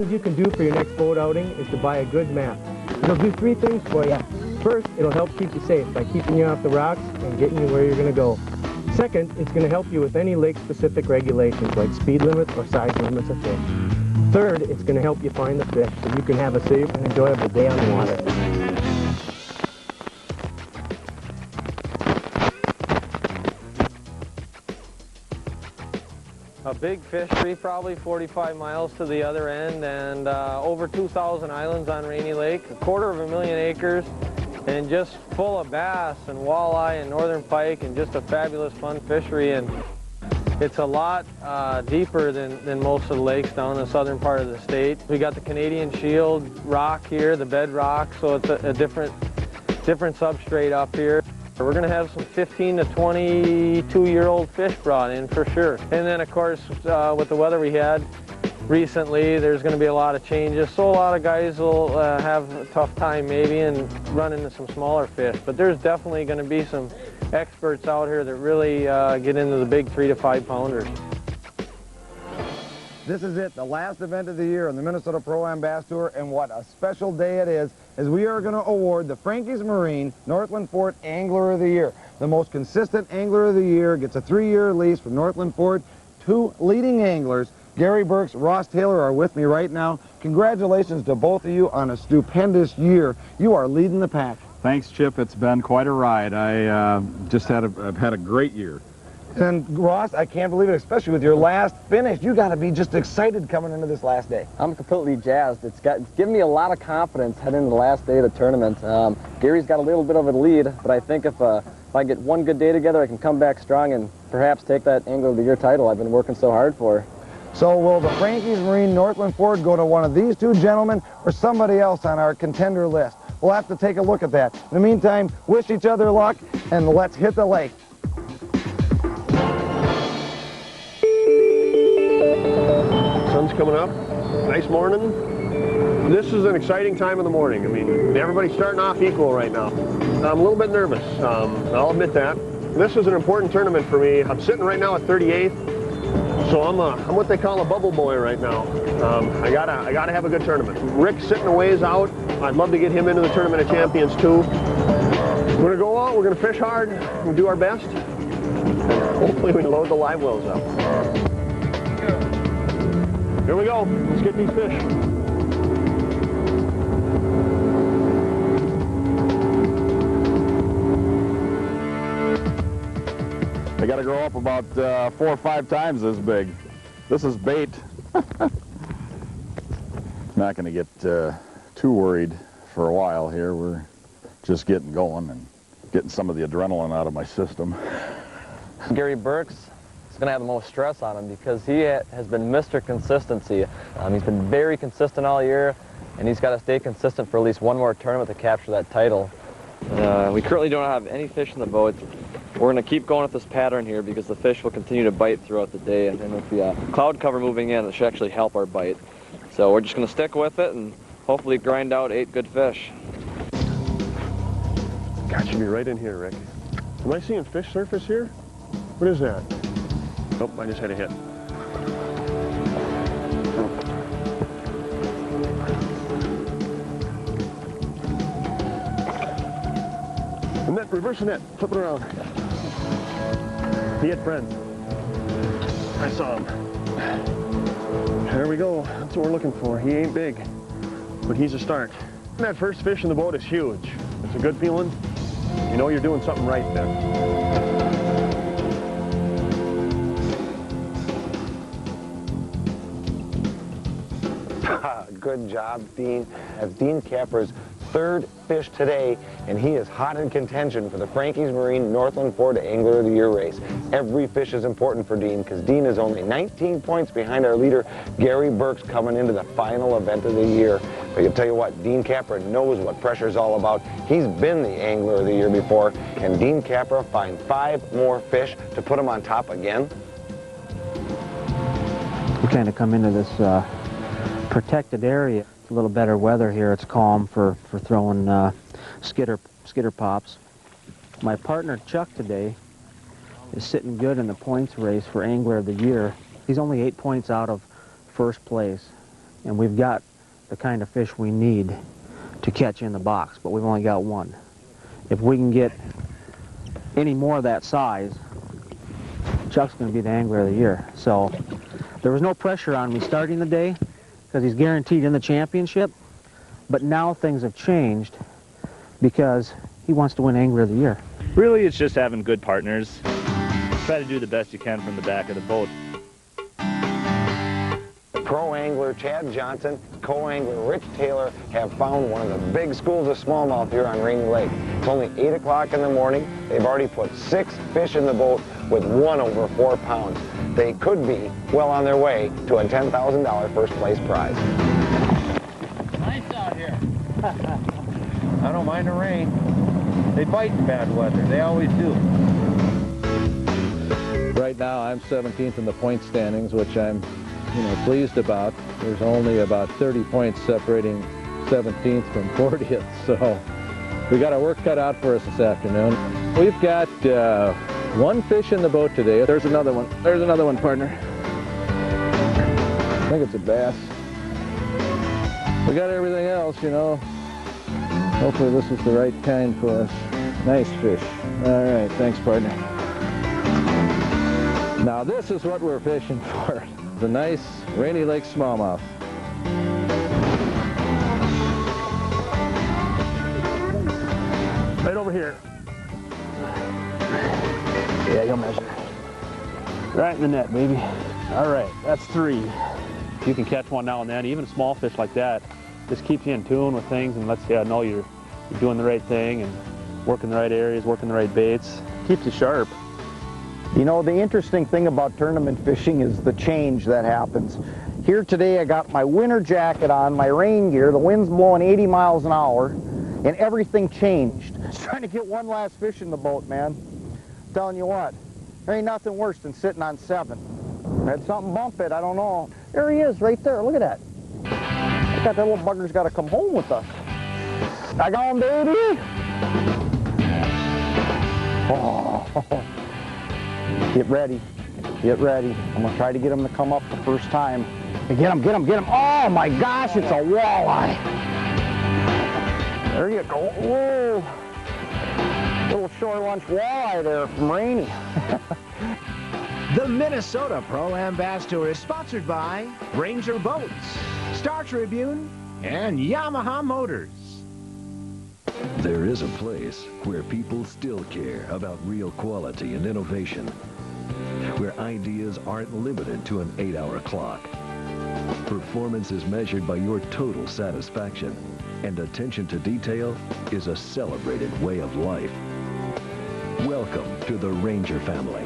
things you can do for your next boat outing is to buy a good map. It'll do three things for you. First, it'll help keep you safe by keeping you off the rocks and getting you where you're going to go. Second, it's going to help you with any lake-specific regulations like speed limits or size limits of fish. Third, it's going to help you find the fish so you can have a safe and enjoyable day on the water. A big fishery, probably 45 miles to the other end, and over 2,000 islands on Rainy Lake, 250,000 acres, and just full of bass and walleye and northern pike, and just a fabulous fun fishery. And it's a lot deeper than most of the lakes down in the southern part of the state. We got the Canadian Shield rock here, the bedrock, so it's a different substrate up here. We're going to have some 15 to 22-year-old fish brought in for sure. And then, of course, with the weather we had recently, there's going to be a lot of changes. So a lot of guys will have a tough time maybe and run into some smaller fish. But there's definitely going to be some experts out here that really get into the big 3 to 5 pounders. This is it, the last event of the year on the Minnesota Pro-Am Bass Tour, and what a special day it is, as we are going to award the Frankie's Marine Northland Fort Angler of the Year. The most consistent angler of the year gets a 3-year lease from Northland Fort. 2 leading anglers, Gary Burks, Ross Taylor, are with me right now. Congratulations to both of you on a stupendous year. You are leading the pack. Thanks, Chip. It's been quite a ride. I've had a great year. And Ross, I can't believe it, especially with your last finish. You got to be just excited coming into this last day. I'm completely jazzed. It's given me a lot of confidence heading into the last day of the tournament. Gary's got a little bit of a lead, but I think if I get one good day together, I can come back strong and perhaps take that Angler of the Year title I've been working so hard for. So will the Frankie's Marine Northland Fort go to one of these 2 gentlemen or somebody else on our contender list? We'll have to take a look at that. In the meantime, wish each other luck, and let's hit the lake. Sun's coming up, nice morning. This is an exciting time of the morning. I mean, everybody's starting off equal right now. I'm a little bit nervous, I'll admit that. This is an important tournament for me. I'm sitting right now at 38th, so I'm what they call a bubble boy right now. I gotta have a good tournament. Rick's sitting a ways out. I'd love to get him into the Tournament of Champions too. We're gonna go out, we're gonna fish hard, we'll do our best, and hopefully we load the live wells up. Here we go. Let's get these fish. They got to grow up about 4 or 5 times this big. This is bait. Not going to get too worried for a while here. We're just getting going and getting some of the adrenaline out of my system. Gary Burks is going to have the most stress on him because he has been Mr. Consistency. He's been very consistent all year, and he's got to stay consistent for at least one more tournament to capture that title. We currently don't have any fish in the boat. We're going to keep going with this pattern here because the fish will continue to bite throughout the day, and with the cloud cover moving in, it should actually help our bite. So we're just going to stick with it and hopefully grind out 8 good fish. God, should be right in here, Rick. Am I seeing fish surface here? What is that? Nope, I just had a hit. The net, reverse the net, flip it around. He hit Fred. I saw him. There we go, that's what we're looking for. He ain't big, but he's a start. That first fish in the boat is huge. It's a good feeling. You know you're doing something right there. Good job, Dean. As Dean Capper's 3rd fish today, and he is hot in contention for the Frankie's Marine Northland Fort Angler of the Year race. Every fish is important for Dean because Dean is only 19 points behind our leader, Gary Burks, coming into the final event of the year. But I can tell you what, Dean Capper knows what pressure is all about. He's been the Angler of the Year before. Can Dean Capper find 5 more fish to put him on top again? We kind of come into this protected area. It's a little better weather here. It's calm for throwing skitter pops. My partner Chuck today is sitting good in the points race for Angler of the Year. He's only 8 points out of first place. and we've got the kind of fish we need to catch in the box, but we've only got one. If we can get any more of that size, Chuck's going to be the angler of the year. So there was no pressure on me starting the day because he's guaranteed in the championship, but now things have changed because he wants to win angler of the year. Really, it's just having good partners. Try to do the best you can from the back of the boat. Pro angler Chad Johnson, co-angler Rich Taylor have found one of the big schools of smallmouth here on Rainy Lake. It's only 8 o'clock in the morning. They've already put 6 fish in the boat with one over 4 pounds. They could be well on their way to a $10,000 first place prize. Nice out here. I don't mind the rain. They bite in bad weather. They always do. Right now, I'm 17th in the point standings, which I'm pleased about. There's only about 30 points separating 17th from 40th, so we got our work cut out for us this afternoon. We've got 1 fish in the boat today. There's another one. There's another one, partner. I think it's a bass. We got everything else, Hopefully this is the right kind for us. Nice fish. All right, thanks, partner. Now this is what we're fishing for. The nice Rainy Lake smallmouth. Right over here. Yeah, you'll measure. Right in the net, baby. All right, that's 3. You can catch one now and then. Even a small fish like that just keeps you in tune with things and lets you know you're doing the right thing and working the right areas, working the right baits. Keeps you sharp. You know, the interesting thing about tournament fishing is the change that happens. Here today I got my winter jacket on, my rain gear, the wind's blowing 80 miles an hour, and everything changed. Just trying to get one last fish in the boat, man. I'm telling you what, there ain't nothing worse than sitting on 7. Had something bump it, I don't know. There he is, right there, look at that. I thought that little bugger's got to come home with us. I got him, baby! Oh. Get ready. Get ready. I'm going to try to get him to come up the first time. Get him, get him, get him. Oh my gosh, it's a walleye. There you go. Whoa. Little short lunch walleye there from Rainy. The Minnesota Pro-Am Bass Tour is sponsored by Ranger Boats, Star Tribune, and Yamaha Motors. There is a place where people still care about real quality and innovation, where ideas aren't limited to an 8-hour clock. Performance is measured by your total satisfaction, and attention to detail is a celebrated way of life. Welcome to the Ranger family.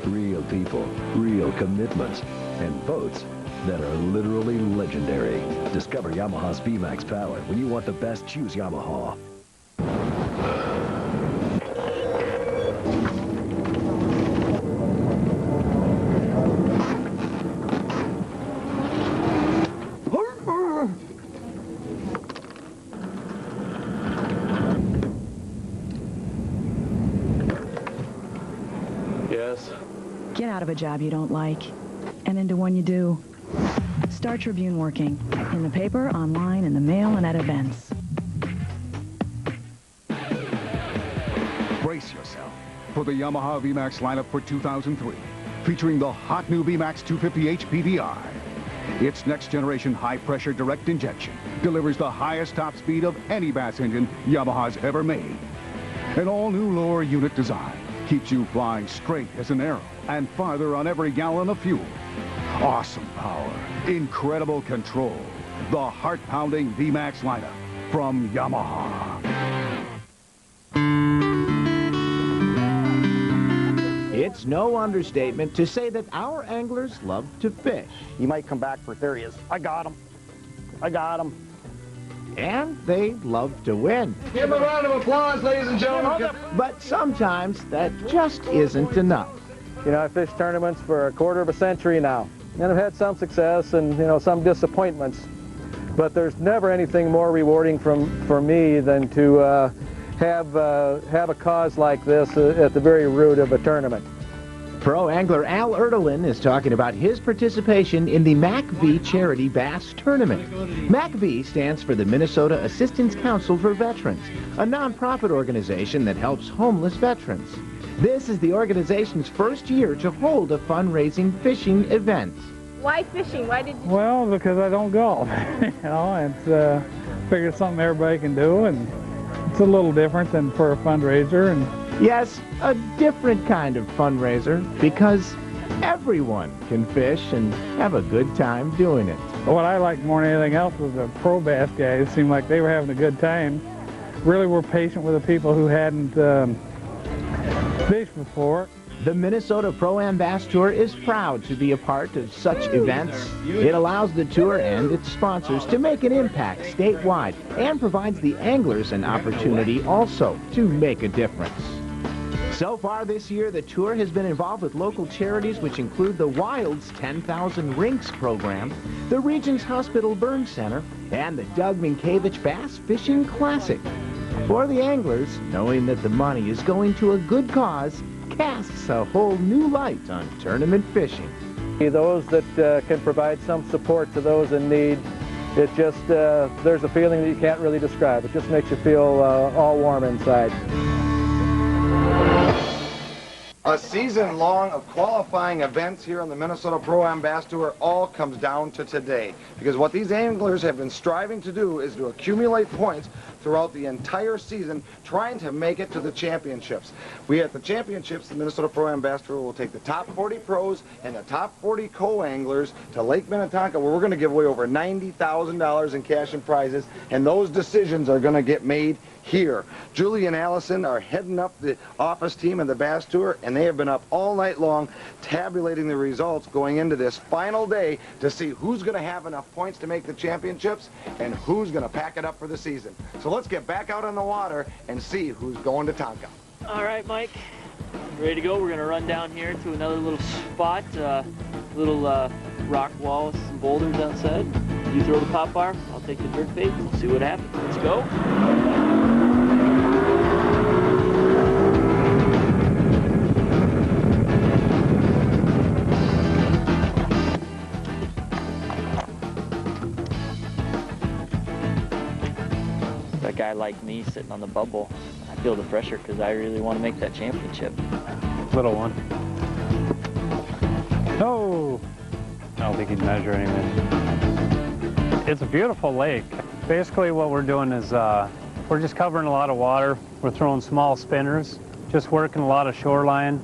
Real people, real commitments, and boats that are literally legendary. Discover Yamaha's VMAX power. When you want the best, choose Yamaha. Yes. Get out of a job you don't like and into one you do. Star Tribune working. In the paper, online, in the mail, and at events. Brace yourself for the Yamaha VMAX lineup for 2003, featuring the hot new VMAX 250H PDI. Its next-generation high-pressure direct injection delivers the highest top speed of any bass engine Yamaha's ever made. An all-new lower unit design keeps you flying straight as an arrow and farther on every gallon of fuel. Awesome power, incredible control. The heart-pounding VMAX lineup from Yamaha. It's no understatement to say that our anglers love to fish. You might come back for, there he is. I got him. I got him. And they love to win. Give a round of applause, ladies and gentlemen. But sometimes that just isn't enough. I fished tournaments for a quarter of a century now, and I've had some success and some disappointments. But there's never anything more rewarding for me than to have a cause like this at the very root of a tournament. Pro angler Al Erdelin is talking about his participation in the MACV Charity Bass Tournament. MACV stands for the Minnesota Assistance Council for Veterans, a nonprofit organization that helps homeless veterans. This is the organization's first year to hold a fundraising fishing event. Why fishing? Why did you? Well, because I don't golf. You know, it's figure something everybody can do, and it's a little different than for a fundraiser. And yes, a different kind of fundraiser, because everyone can fish and have a good time doing it. what I liked more than anything else was the pro bass guys. It seemed like they were having a good time. Really were patient with the people who hadn't fished before. The Minnesota ProAM Bass Tour is proud to be a part of such events. It allows the tour and its sponsors to make an impact statewide and provides the anglers an opportunity also to make a difference. So far this year, the tour has been involved with local charities which include the Wild's 10,000 Rinks program, the Regents Hospital Burn Center, and the Doug Minkiewicz Bass Fishing Classic. For the anglers, knowing that the money is going to a good cause casts a whole new light on tournament fishing. Those that can provide some support to those in need, it just, there's a feeling that you can't really describe. It just makes you feel all warm inside. A season long of qualifying events here on the Minnesota ProAM Bass Tour all comes down to today. Because what these anglers have been striving to do is to accumulate points throughout the entire season, trying to make it to the championships. We at the championships, the Minnesota ProAM Bass Tour will take the top 40 pros and the top 40 co-anglers to Lake Minnetonka, where we're going to give away over $90,000 in cash and prizes, and those decisions are going to get made here. Julie and Allison are heading up the office team of the Bass Tour, and they have been up all night long tabulating the results going into this final day to see who's going to have enough points to make the championships and who's going to pack it up for the season. So let's get back out on the water and see who's going to Tonka. All right, Mike, ready to go. We're going to run down here to another little spot, little rock wall with some boulders outside. You throw the pop bar, I'll take the jerk bait, we'll see what happens. Let's go. A guy like me sitting on the bubble, I feel the pressure because I really want to make that championship. Little one. Oh! I don't think he'd measure anything. It's a beautiful lake. Basically what we're doing is we're just covering a lot of water. We're throwing small spinners, just working a lot of shoreline.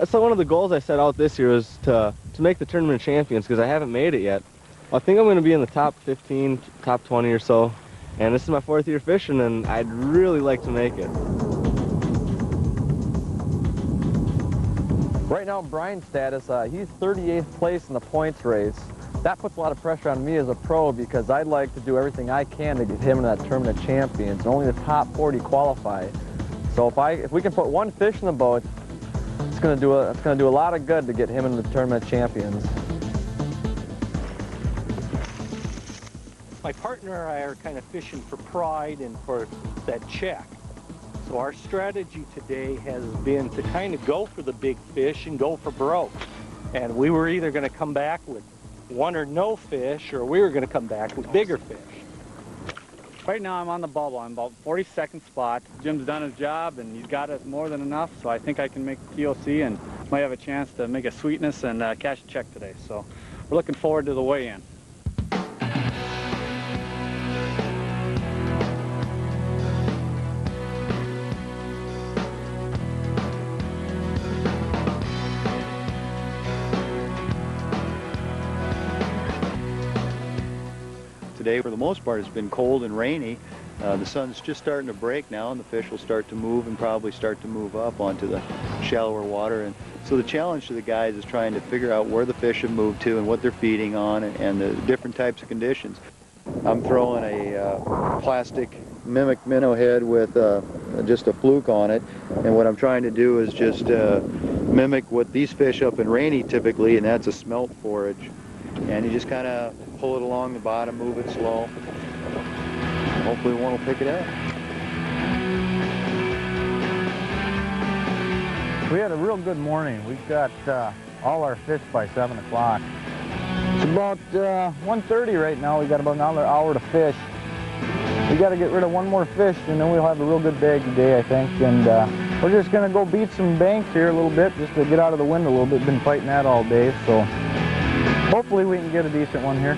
So one of the goals I set out this year was to make the tournament champions, because I haven't made it yet. I think I'm going to be in the top 15, top 20 or so. And this is my 4th year fishing, and I'd really like to make it. Right now, Brian's status, he's 38th place in the points race. That puts a lot of pressure on me as a pro, because I'd like to do everything I can to get him in that tournament of champions. And only the top 40 qualify. So if we can put one fish in the boat, it's going to do a lot of good to get him in the tournament of champions. My partner and I are kind of fishing for pride and for that check. So our strategy today has been to kind of go for the big fish and go for broke. And we were either going to come back with one or no fish, or we were going to come back with bigger fish. Right now I'm on the bubble. I'm about 42nd spot. Jim's done his job and he's got it more than enough, so I think I can make the TOC and might have a chance to make a sweetness and cash a check today. So we're looking forward to the weigh-in. Today, for the most part, it's been cold and rainy. The sun's just starting to break now, and the fish will start to move and probably start to move up onto the shallower water. And so the challenge to the guys is trying to figure out where the fish have moved to and what they're feeding on and the different types of conditions. I'm throwing a plastic mimic minnow head with just a fluke on it, and what I'm trying to do is just mimic what these fish up in Rainy typically, and that's a smelt forage. And you just kind of pull it along the bottom, move it slow. Hopefully one will pick it up. We had a real good morning. We've got all our fish by 7 o'clock. It's about 1:30 right now. We've got about another hour to fish. We got to get rid of one more fish, and then we'll have a real good bag today, I think. And we're just going to go beat some banks here a little bit, just to get out of the wind a little bit. Been fighting that all day, so hopefully we can get a decent one here.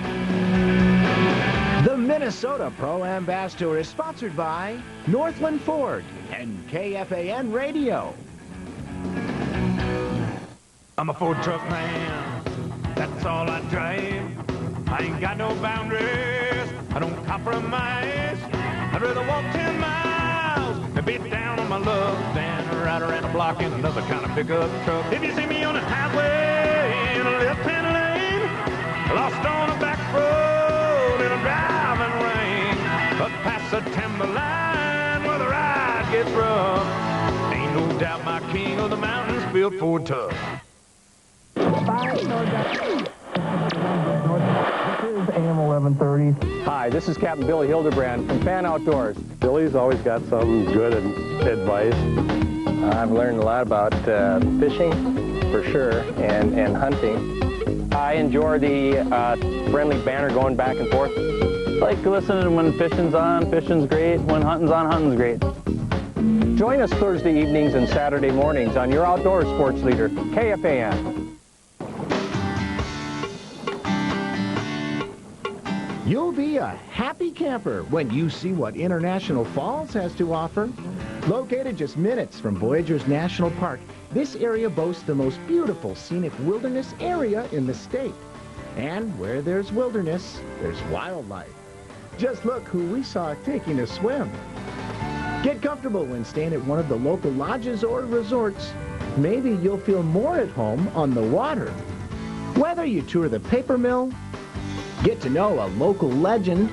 The Minnesota Pro-Am Bass Tour is sponsored by Northland Ford and KFAN Radio. I'm a Ford truck man, that's all I drive. I ain't got no boundaries, I don't compromise. I'd rather walk 10 miles and beat down on my luck than ride around a block in another kind of pickup truck. If you see me on a highway in a left-hand lane, lost on a back road in a driving rain, up past the timberline where the ride gets rough, ain't no doubt my king of the mountains built Ford tough. AM 1130. Hi, this is Captain Billy Hildebrand from Fan Outdoors. Billy's always got some good advice. I've learned a lot about fishing, for sure, and hunting. I enjoy the friendly banter going back and forth. Like listening when fishing's on, fishing's great. When hunting's on, hunting's great. Join us Thursday evenings and Saturday mornings on your outdoor sports leader, KFAN. You'll be a happy camper when you see what International Falls has to offer. Located just minutes from Voyageurs National Park, this area boasts the most beautiful scenic wilderness area in the state. And where there's wilderness, there's wildlife. Just look who we saw taking a swim. Get comfortable when staying at one of the local lodges or resorts. Maybe you'll feel more at home on the water. Whether you tour the paper mill, get to know a local legend,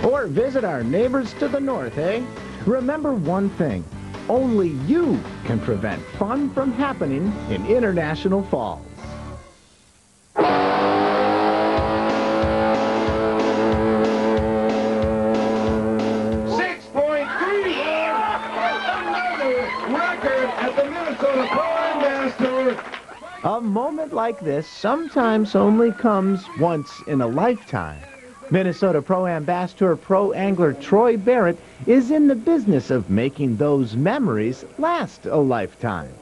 or visit our neighbors to the north, eh? Remember one thing, only you can prevent fun from happening in International Falls. 6.3 record at the Minnesota Pro-Am Bass Tour. A moment like this sometimes only comes once in a lifetime. Minnesota Pro-Am Bass Tour pro angler Troy Barrett is in the business of making those memories last a lifetime.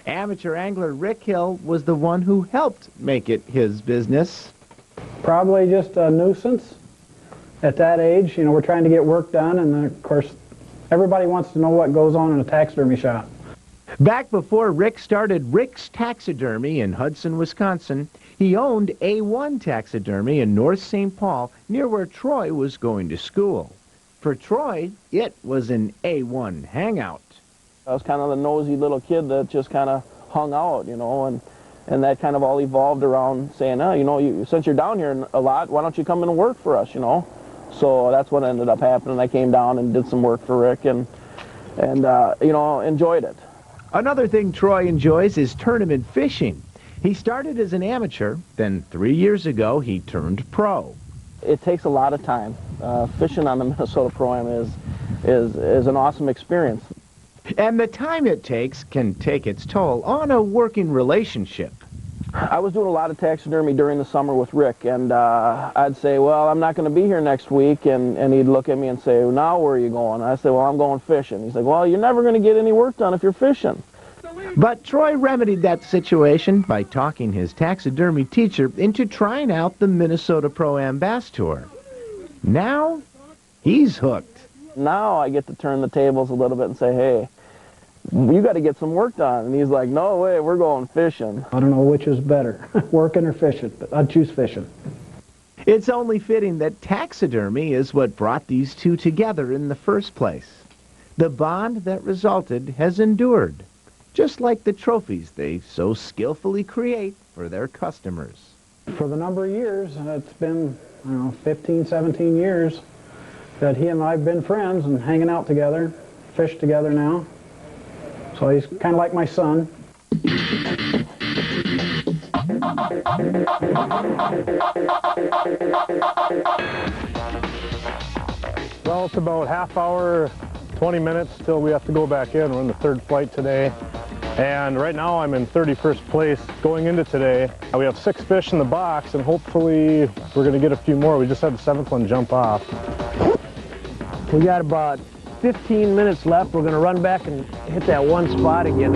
Amateur angler Rick Hill was the one who helped make it his business. Probably just a nuisance at that age. You know, we're trying to get work done, and then, of course, everybody wants to know what goes on in a taxidermy shop. Back before Rick started Rick's Taxidermy in Hudson, Wisconsin, he owned A1 Taxidermy in North St. Paul, near where Troy was going to school. For Troy, it was an A1 hangout. I was kind of the nosy little kid that just kind of hung out, you know, and that kind of all evolved around saying, oh, you know, since you're down here a lot, why don't you come in and work for us, you know? So that's what ended up happening. I came down and did some work for Rick and you know, enjoyed it. Another thing Troy enjoys is tournament fishing. He started as an amateur, then 3 years ago he turned pro. It takes a lot of time. Fishing on the Minnesota Pro-Am is an awesome experience. And the time it takes can take its toll on a working relationship. I was doing a lot of taxidermy during the summer with Rick, and I'd say, well, I'm not going to be here next week, and he'd look at me and say, well, now where are you going? I said, well, I'm going fishing. He's like, well, you're never going to get any work done if you're fishing. But Troy remedied that situation by talking his taxidermy teacher into trying out the Minnesota Pro-Am Bass Tour. Now, he's hooked. Now I get to turn the tables a little bit and say, hey, you got to get some work done. And he's like, no way, we're going fishing. I don't know which is better, working or fishing, but I'd choose fishing. It's only fitting that taxidermy is what brought these two together in the first place. The bond that resulted has endured, just like the trophies they so skillfully create for their customers. For the number of years, it's been, I don't know, 15, 17 years that he and I have been friends and hanging out together, fish together now. So he's kind of like my son. Well, it's about half hour, 20 minutes till we have to go back in. We're in the third flight today. And right now I'm in 31st place going into today. We have 6 fish in the box, and hopefully we're going to get a few more. We just had the 7th one jump off. We got about 15 minutes left. We're going to run back and hit that one spot again.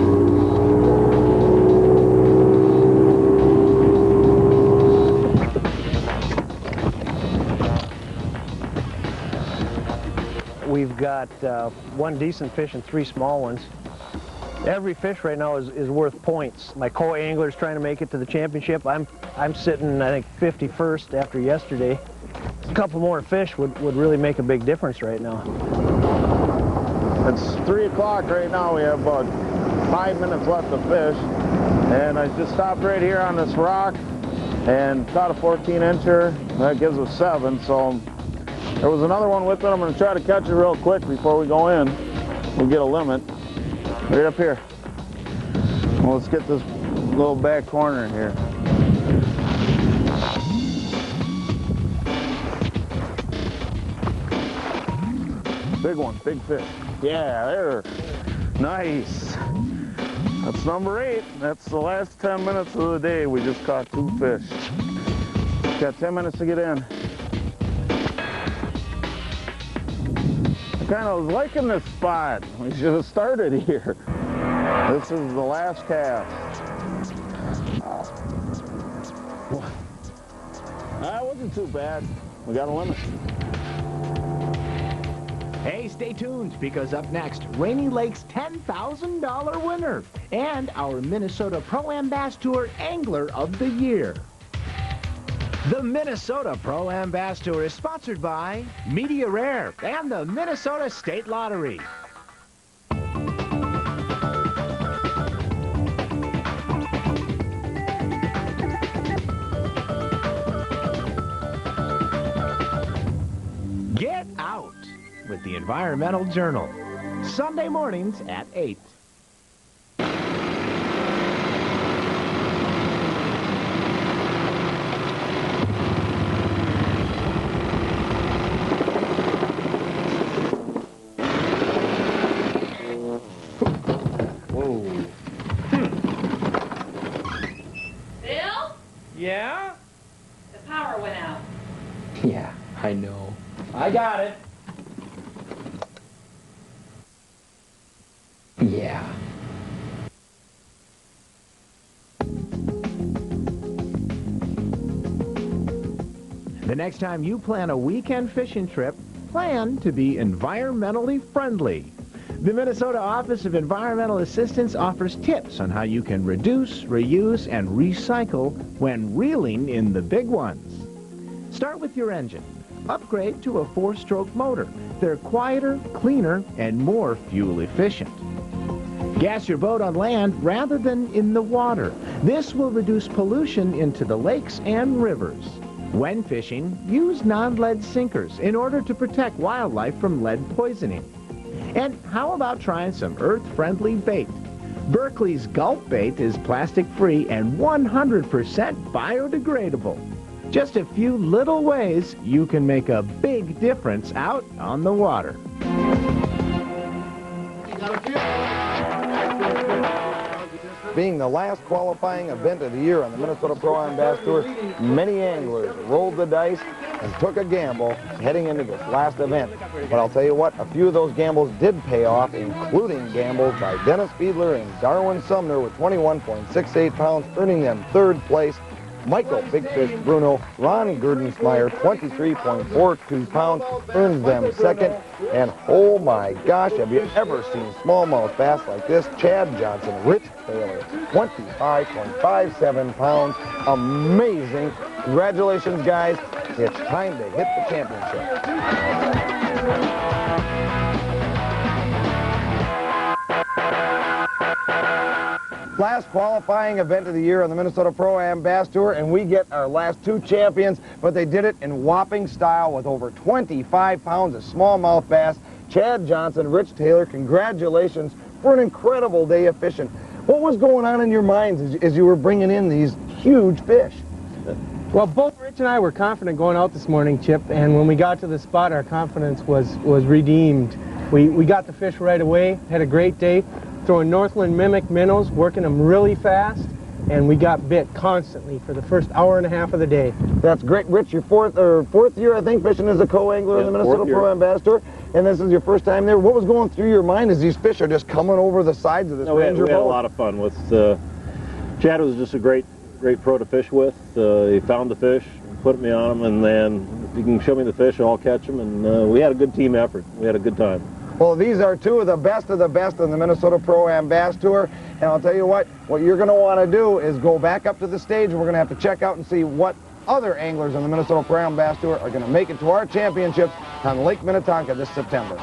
We've got one decent fish and 3 small ones. Every fish right now is worth points. My co-angler's trying to make it to the championship. I'm sitting, I think, 51st after yesterday. A couple more fish would really make a big difference right now. It's 3 o'clock right now. We have about 5 minutes left to fish. And I just stopped right here on this rock and caught a 14-incher. That gives us 7. So there was another one with it. I'm going to try to catch it real quick before we go in. We'll get a limit. Right up here. Well, let's get this little back corner here. Big one, big fish. Yeah, there. Nice. That's number 8. That's the last 10 minutes of the day. We just caught 2 fish. Got 10 minutes to get in. I kind of was liking this spot. We should have started here. This is the last cast. That wasn't too bad. We got a limit. Hey, stay tuned, because up next, Rainy Lake's $10,000 winner and our Minnesota Pro-Am Bass Tour Angler of the Year. The Minnesota Pro-Am Bass Tour is sponsored by Media Rare and the Minnesota State Lottery. Get out with the Environmental Journal, Sunday mornings at 8. Yeah? The power went out. Yeah, I know. I got it. Yeah. The next time you plan a weekend fishing trip, plan to be environmentally friendly. The Minnesota Office of Environmental Assistance offers tips on how you can reduce, reuse, and recycle when reeling in the big ones. Start with your engine. Upgrade to a 4-stroke motor. They're quieter, cleaner, and more fuel efficient. Gas your boat on land rather than in the water. This will reduce pollution into the lakes and rivers. When fishing, use non-lead sinkers in order to protect wildlife from lead poisoning. And how about trying some earth-friendly bait? Berkeley's Gulp Bait is plastic-free and 100% biodegradable. Just a few little ways you can make a big difference out on the water. Being the last qualifying event of the year on the Minnesota Pro-Am Bass Tour, many anglers rolled the dice and took a gamble heading into this last event. But I'll tell you what, a few of those gambles did pay off, including gambles by Dennis Fiedler and Darwin Sumner with 21.68 pounds, earning them 3rd place. Michael Big Fish Bruno, Ron Gurdensmeyer, 23.42 pounds, earns them 2nd. And oh my gosh, have you ever seen smallmouth bass like this? Chad Johnson, Rich Taylor, 25.57 pounds. Amazing. Congratulations, guys. It's time to hit the championship. Last qualifying event of the year on the Minnesota Pro-Am Bass Tour, and we get our last 2 champions, but they did it in whopping style with over 25 pounds of smallmouth bass. Chad Johnson, Rich Taylor, congratulations for an incredible day of fishing. What was going on in your minds as you were bringing in these huge fish? Well, both Rich and I were confident going out this morning, Chip, and when we got to the spot, our confidence was redeemed. We got the fish right away, had a great day. throwing Northland Mimic minnows, working them really fast, and we got bit constantly for the first hour and a half of the day. That's great. Rich, your fourth year, I think, fishing as a co-angler in the Minnesota ProAM Bass Tour, and this is your first time there. What was going through your mind as these fish are just coming over the sides of this Ranger boat? We had a lot of fun with Chad was just a great pro to fish with. He found the fish, put me on them, and then if you can show me the fish, I'll catch them, and we had a good team effort. We had a good time. Well, these are two of the best in the Minnesota ProAM Bass Tour, and I'll tell you what you're going to want to do is go back up to the stage, and we're going to have to check out and see what other anglers in the Minnesota ProAM Bass Tour are going to make it to our championships on Lake Minnetonka this September.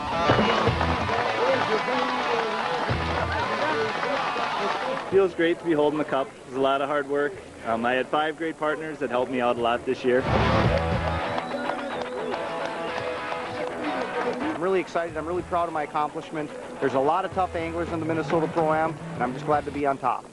Feels great to be holding the cup. It was a lot of hard work. I had 5 great partners that helped me out a lot this year. I'm really excited. I'm really proud of my accomplishment. There's a lot of tough anglers in the Minnesota Pro-Am, and I'm just glad to be on top.